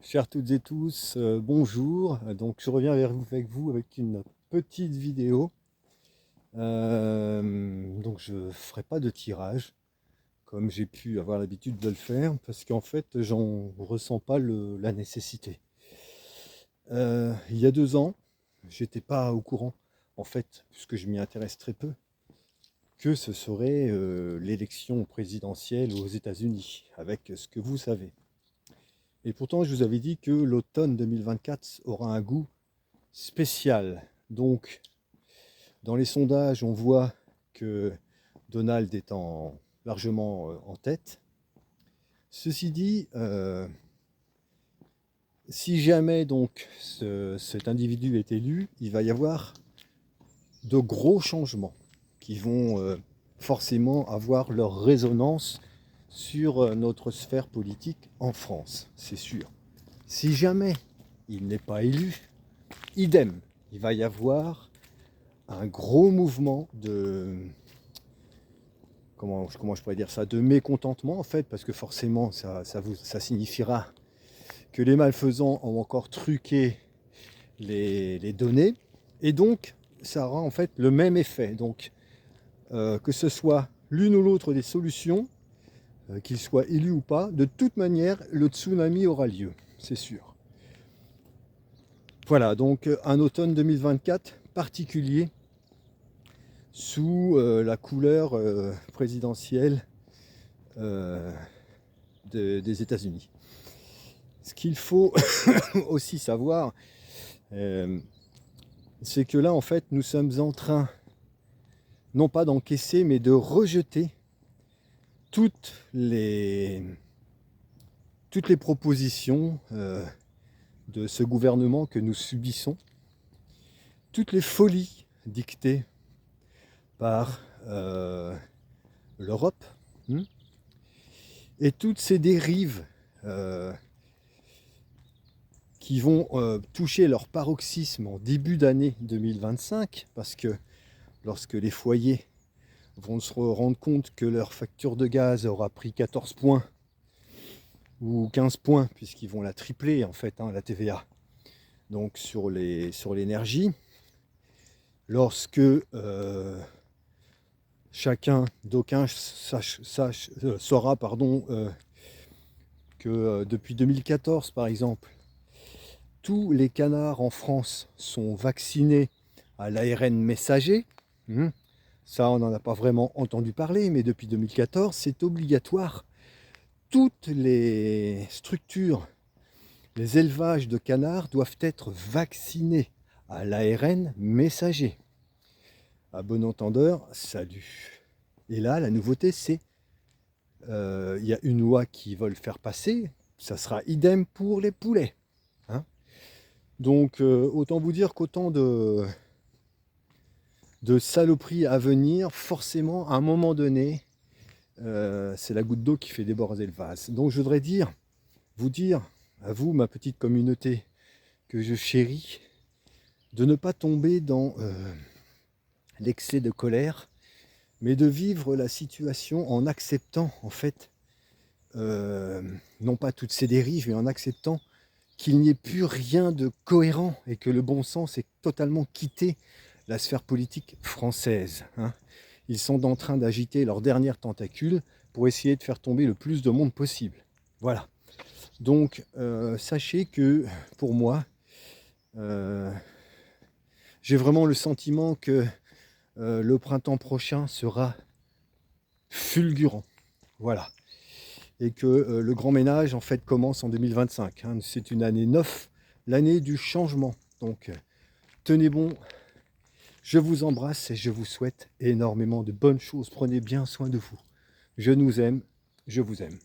Chers toutes et tous, bonjour. Donc je reviens avec vous avec une petite vidéo. Donc je ne ferai pas de tirage comme j'ai pu avoir l'habitude de le faire parce qu'en fait j'en ressens pas la nécessité. Il y a 2 ans, j'étais pas au courant en fait, puisque je m'y intéresse très peu, que ce serait l'élection présidentielle aux États-Unis, avec ce que vous savez. Et pourtant, je vous avais dit que l'automne 2024 aura un goût spécial. Donc, dans les sondages, on voit que Donald est largement en tête. Ceci dit, si jamais donc cet individu est élu, il va y avoir de gros changements qui vont forcément avoir leur résonance sur notre sphère politique en France, c'est sûr. Si jamais il n'est pas élu, idem, il va y avoir un gros mouvement comment je pourrais dire ça, de mécontentement en fait, parce que forcément ça signifiera que les malfaisants ont encore truqué les données, et donc ça aura en fait le même effet. Donc que ce soit l'une ou l'autre des solutions, qu'il soit élu ou pas, de toute manière le tsunami aura lieu, c'est sûr. Voilà, donc un automne 2024 particulier sous la couleur présidentielle des États-Unis. Ce qu'il faut aussi savoir, c'est que là, en fait, nous sommes en train, non pas d'encaisser, mais de rejeter toutes les propositions de ce gouvernement que nous subissons, toutes les folies dictées par l'Europe, et toutes ces dérives qui vont toucher leur paroxysme en début d'année 2025, parce que lorsque les foyers vont se rendre compte que leur facture de gaz aura pris 14 points ou 15 points, puisqu'ils vont la tripler en fait, la TVA, donc sur l'énergie, lorsque d'aucuns saura que depuis 2014 par exemple, tous les canards en France sont vaccinés à l'ARN messager. Ça, on n'en a pas vraiment entendu parler, mais depuis 2014, c'est obligatoire. Toutes les structures, les élevages de canards doivent être vaccinés à l'ARN messager. À bon entendeur, salut. Et là, la nouveauté, c'est il y a une loi qui veulent faire passer, ça sera idem pour les poulets. Donc, autant vous dire qu'autant de saloperies à venir, forcément, à un moment donné, c'est la goutte d'eau qui fait déborder le vase. Donc, je voudrais vous dire, à vous, ma petite communauté que je chéris, de ne pas tomber dans l'excès de colère, mais de vivre la situation en acceptant, en fait, non pas toutes ces dérives, mais en acceptant qu'il n'y ait plus rien de cohérent et que le bon sens est totalement quitté la sphère politique française. Ils sont en train d'agiter leurs dernières tentacules pour essayer de faire tomber le plus de monde possible. Voilà. Donc, sachez que pour moi, j'ai vraiment le sentiment que le printemps prochain sera fulgurant. Voilà. Et que le grand ménage en fait commence en 2025. C'est une année 9, l'année du changement. Donc tenez bon, je vous embrasse et je vous souhaite énormément de bonnes choses. Prenez bien soin de vous. Je nous aime, je vous aime.